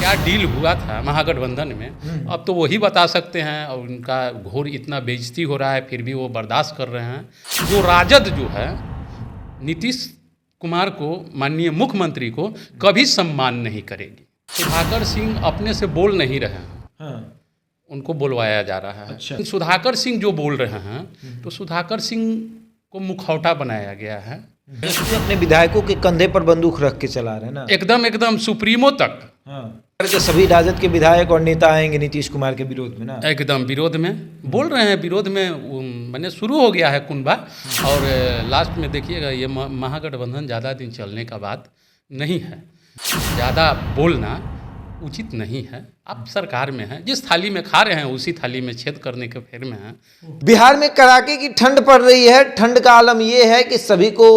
क्या डील हुआ था महागठबंधन में, अब तो वही बता सकते हैं। और उनका घोर इतना बेइज्जती हो रहा है फिर भी वो बर्दाश्त कर रहे हैं। जो राजद जो है नीतीश कुमार को, माननीय मुख्यमंत्री को कभी सम्मान नहीं करेगी। सुधाकर सिंह अपने से बोल नहीं रहे हैं, उनको बुलवाया जा रहा है। अच्छा। सुधाकर सिंह जो बोल रहे हैं तो सुधाकर सिंह को मुखौटा बनाया गया है। अपने विधायकों के कंधे पर बंदूक रख के चला रहे हैं ना, एकदम सुप्रीमो तक। के सभी राजद के विधायक और नेता आएंगे नीतीश कुमार के विरोध में ना, एकदम विरोध में बोल रहे हैं। विरोध में मैंने शुरू हो गया है कुनबा। और लास्ट में देखिएगा ये महागठबंधन ज़्यादा दिन चलने का बात नहीं है। ज़्यादा बोलना उचित नहीं है। आप सरकार में हैं, जिस थाली में खा रहे हैं उसी थाली में छेद करने के फेर में हैं। बिहार में कड़ाके की ठंड पड़ रही है। ठंड का आलम यह है कि सभी को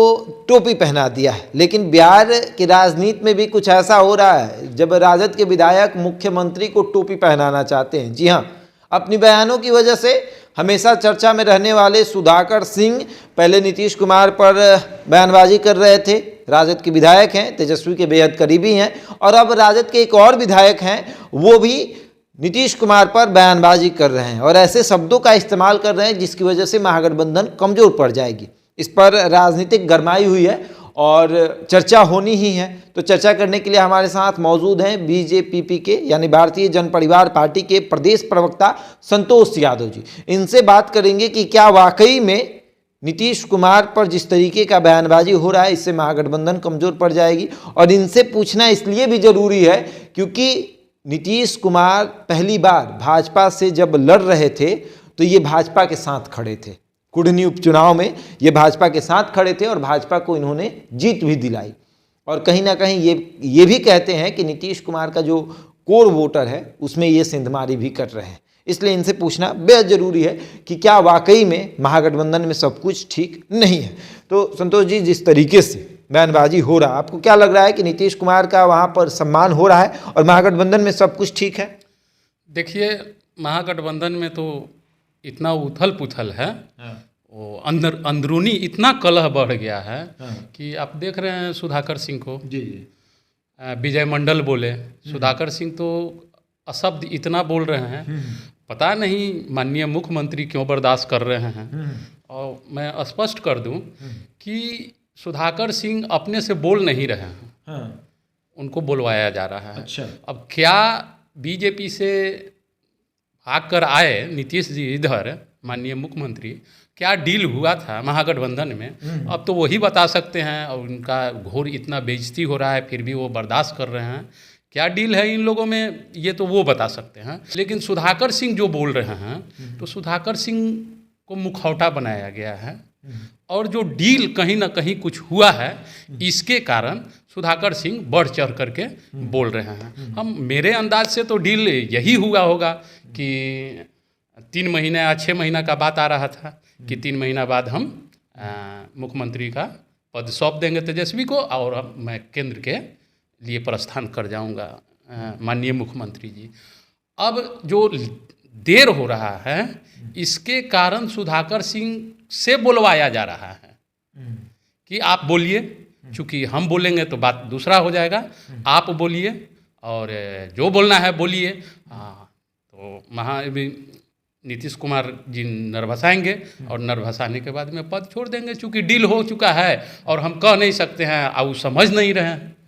टोपी पहना दिया है। लेकिन बिहार की राजनीति में भी कुछ ऐसा हो रहा है जब राजद के विधायक मुख्यमंत्री को टोपी पहनाना चाहते हैं। जी हाँ, अपनी बयानों की वजह से हमेशा चर्चा में रहने वाले सुधाकर सिंह पहले नीतीश कुमार पर बयानबाजी कर रहे थे। राजद के विधायक हैं, तेजस्वी के बेहद करीबी हैं। और अब राजद के एक और विधायक हैं, वो भी नीतीश कुमार पर बयानबाजी कर रहे हैं और ऐसे शब्दों का इस्तेमाल कर रहे हैं जिसकी वजह से महागठबंधन कमजोर पड़ जाएगी। इस पर राजनीतिक गरमाई हुई है और चर्चा होनी ही है। तो चर्चा करने के लिए हमारे साथ मौजूद हैं बीजेपी के यानी भारतीय जन परिवार पार्टी के प्रदेश प्रवक्ता संतोष यादव जी। इनसे बात करेंगे कि क्या वाकई में नीतीश कुमार पर जिस तरीके का बयानबाजी हो रहा है इससे महागठबंधन कमजोर पड़ जाएगी। और इनसे पूछना इसलिए भी जरूरी है क्योंकि नीतीश कुमार पहली बार भाजपा से जब लड़ रहे थे तो ये भाजपा के साथ खड़े थे। कुढ़नी उपचुनाव में ये भाजपा के साथ खड़े थे और भाजपा को इन्होंने जीत भी दिलाई। और कहीं ना कहीं ये भी कहते हैं कि नीतीश कुमार का जो कोर वोटर है उसमें ये सिंधमारी भी कर रहे हैं। इसलिए इनसे पूछना बेहद जरूरी है कि क्या वाकई में महागठबंधन में सब कुछ ठीक नहीं है। तो संतोष जी, जिस तरीके से बयानबाजी हो रहा है, आपको क्या लग रहा है कि नीतीश कुमार का वहाँ पर सम्मान हो रहा है और महागठबंधन में सब कुछ ठीक है? देखिए, महागठबंधन में तो इतना उथल पुथल है, वो अंदरूनी इतना कलह बढ़ गया है कि आप देख रहे हैं सुधाकर सिंह को जी विजय मंडल बोले। सुधाकर सिंह तो अशब्द इतना बोल रहे हैं, पता नहीं माननीय मुख्यमंत्री क्यों बर्दाश्त कर रहे हैं। और मैं स्पष्ट कर दूं कि सुधाकर सिंह अपने से बोल नहीं रहे हैं, उनको बुलवाया जा रहा है। अच्छा। अब क्या बीजेपी से भाग कर आए नीतीश जी इधर, माननीय मुख्यमंत्री, क्या डील हुआ था महागठबंधन में, अब तो वही बता सकते हैं। और उनका घोर इतना बेइज्जती हो रहा है फिर भी वो बर्दाश्त कर रहे हैं। क्या डील है इन लोगों में ये तो वो बता सकते हैं। लेकिन सुधाकर सिंह जो बोल रहे हैं तो सुधाकर सिंह को मुखौटा बनाया गया है। और जो डील कहीं ना कहीं कुछ हुआ है इसके कारण सुधाकर सिंह बढ़ चढ़ करके बोल रहे हैं। हम मेरे अंदाज से तो डील यही हुआ होगा कि 3 महीने या 6 महीना का बात आ रहा था कि 3 महीना बाद हम मुख्यमंत्री का पद सौंप देंगे तेजस्वी को और मैं केंद्र के लिए प्रस्थान कर जाऊंगा माननीय मुख्यमंत्री जी। अब जो देर हो रहा है इसके कारण सुधाकर सिंह से बुलवाया जा रहा है कि आप बोलिए, चूँकि हम बोलेंगे तो बात दूसरा हो जाएगा, आप बोलिए और जो बोलना है बोलिए। तो नीतीश कुमार जी नर्वसाएंगे और नर्वसाने के बाद में पद छोड़ देंगे, चूँकि डील हो चुका है और हम कह नहीं सकते हैं और वो समझ नहीं रहे हैं।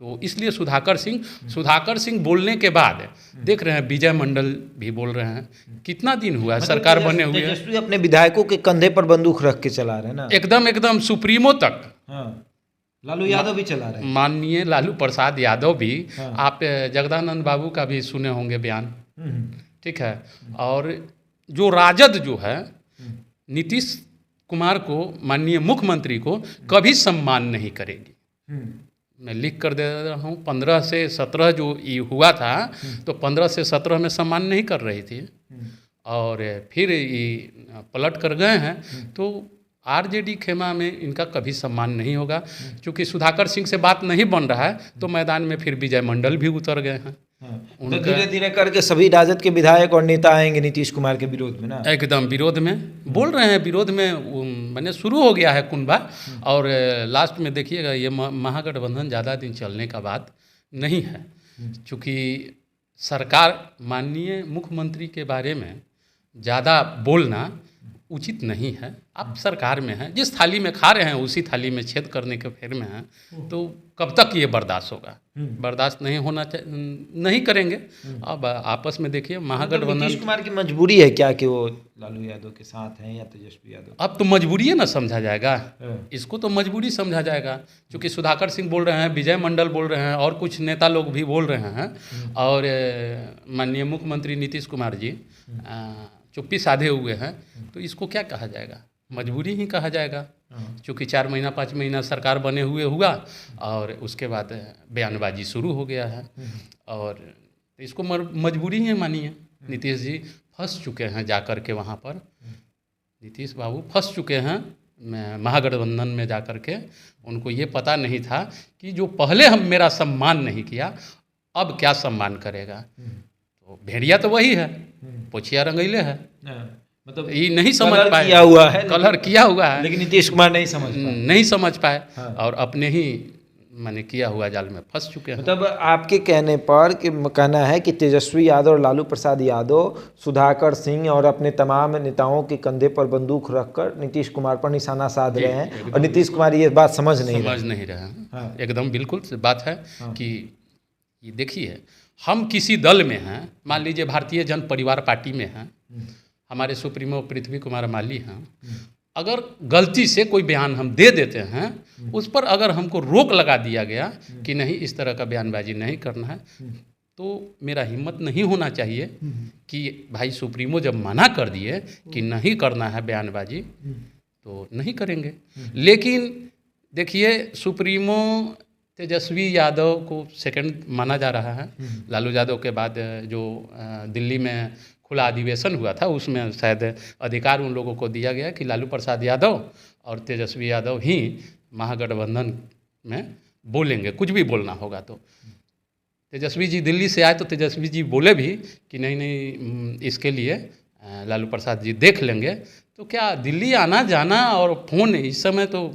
तो इसलिए सुधाकर सिंह बोलने के बाद देख रहे हैं विजय मंडल भी बोल रहे हैं। कितना दिन हुआ है सरकार बने हुए, तेजस्वी अपने विधायकों के कंधे पर बंदूक रख के चला रहे हैं ना, एकदम सुप्रीमो तक। लालू यादव भी चला रहे हैं, माननीय लालू प्रसाद यादव भी। आप जगदानंद बाबू का भी सुने होंगे बयान, ठीक है। और जो राजद जो है नीतीश कुमार को, माननीय मुख्यमंत्री को कभी सम्मान नहीं करेगी। मैं लिख कर दे रहा हूँ, 15 से 17 जो ये हुआ था तो 15 से 17 में सम्मान नहीं कर रही थी और फिर ये पलट कर गए हैं। तो आरजेडी खेमा में इनका कभी सम्मान नहीं होगा। क्योंकि सुधाकर सिंह से बात नहीं बन रहा है तो मैदान में फिर विजय मंडल भी उतर गए हैं। तो धीरे धीरे करके सभी राजद के विधायक और नेता आएंगे नीतीश कुमार के विरोध में ना, एकदम विरोध में बोल रहे हैं। विरोध में मैंने शुरू हो गया है कुनबा। और लास्ट में देखिएगा ये महागठबंधन ज़्यादा दिन चलने का बात नहीं है। चूँकि सरकार माननीय मुख्यमंत्री के बारे में ज़्यादा बोलना उचित नहीं है। आप सरकार में हैं, जिस थाली में खा रहे हैं उसी थाली में छेद करने के फेर में हैं, तो कब तक ये बर्दाश्त होगा? बर्दाश्त नहीं होना नहीं करेंगे। अब आपस में देखिए महागठबंधन, नीतीश कुमार की मजबूरी है क्या कि वो लालू यादव के साथ हैं या तेजस्वी यादव? अब तो मजबूरी है ना समझा जाएगा, इसको तो मजबूरी समझा जाएगा। क्योंकि सुधाकर सिंह बोल रहे हैं, विजय मंडल बोल रहे हैं और कुछ नेता लोग भी बोल रहे हैं, और माननीय मुख्यमंत्री नीतीश कुमार जी चुप्पी साधे हुए हैं, तो इसको क्या कहा जाएगा? मजबूरी ही कहा जाएगा। क्योंकि 4 महीना 5 महीना सरकार बने हुए हुआ और उसके बाद बयानबाजी शुरू हो गया है, और इसको मजबूरी ही मानिए। नीतीश जी फंस चुके हैं जा कर के वहाँ पर, नीतीश बाबू फंस चुके हैं महागठबंधन में जा कर के। उनको ये पता नहीं था कि जो पहले हम मेरा सम्मान नहीं किया, अब क्या सम्मान करेगा। तो भेड़िया तो वही है, पोछिया रंगैले है, मतलब ये नहीं समझ पाए, किया हुआ है, कलर किया हुआ है, लेकिन नीतीश कुमार नहीं समझ पाए हाँ। और अपने ही मैंने किया हुआ जाल में फंस चुके हैं। मतलब आपके कहने पर कि कहना है कि तेजस्वी यादव और लालू प्रसाद यादव सुधाकर सिंह और अपने तमाम नेताओं के कंधे पर बंदूक रखकर नीतीश कुमार पर निशाना साध रहे हैं, और नीतीश कुमार ये बात समझ नहीं रहे हैं। हाँ। एकदम बिल्कुल बात है कि ये देखिए, हम किसी दल में हैं, मान लीजिए भारतीय जन परिवार पार्टी में हैं, हमारे सुप्रीमो पृथ्वी कुमार माली हैं, अगर गलती से कोई बयान हम दे देते हैं, उस पर अगर हमको रोक लगा दिया गया कि नहीं इस तरह का बयानबाजी नहीं करना है, तो मेरा हिम्मत नहीं होना चाहिए कि भाई सुप्रीमो जब मना कर दिए कि नहीं करना है बयानबाजी तो नहीं करेंगे। लेकिन देखिए, सुप्रीमो तेजस्वी यादव को सेकंड माना जा रहा है। लालू यादव के बाद जो दिल्ली में खुला अधिवेशन हुआ था, उसमें शायद अधिकार उन लोगों को दिया गया कि लालू प्रसाद यादव और तेजस्वी यादव ही महागठबंधन में बोलेंगे, कुछ भी बोलना होगा। तो तेजस्वी जी दिल्ली से आए तो तेजस्वी जी बोले भी कि नहीं इसके लिए लालू प्रसाद जी देख लेंगे। तो क्या दिल्ली आना जाना और फ़ोन, इस समय तो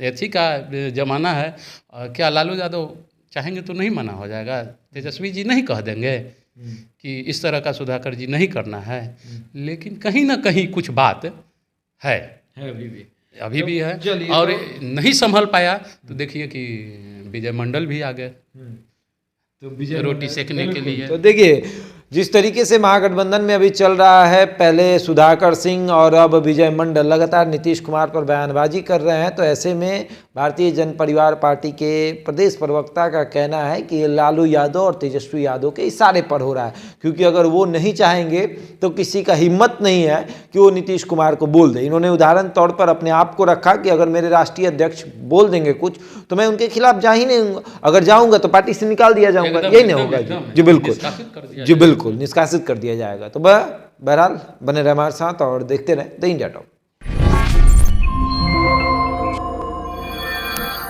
ऐसी का ज़माना है, क्या लालू यादव चाहेंगे तो नहीं मना हो जाएगा? तेजस्वी जी नहीं कह देंगे कि इस तरह का सुधाकर जी नहीं करना है? लेकिन कहीं ना कहीं कुछ बात है अभी भी है, और नहीं संभल पाया। तो देखिए कि विजय मंडल भी आ गए तो रोटी सेकने के लिए। तो देखिए, जिस तरीके से महागठबंधन में अभी चल रहा है, पहले सुधाकर सिंह और अब विजय मंडल लगातार नीतीश कुमार पर बयानबाजी कर रहे हैं, तो ऐसे में भारतीय जन परिवार पार्टी के प्रदेश प्रवक्ता का कहना है कि लालू यादव और तेजस्वी यादव के इशारे पर हो रहा है, क्योंकि अगर वो नहीं चाहेंगे तो किसी का हिम्मत नहीं है कि वो नीतीश कुमार को बोल दे। इन्होंने उदाहरण तौर पर अपने आप को रखा कि अगर मेरे राष्ट्रीय अध्यक्ष बोल देंगे कुछ तो मैं उनके खिलाफ जा ही नहीं, अगर जाऊँगा तो पार्टी से निकाल दिया जाऊँगा। यही नहीं होगा जी, बिल्कुल जी, बिल्कुल निष्कासित कर दिया जाएगा। तो बहरहाल बने रहे हमारे साथ और देखते रहे द इंडिया टॉक।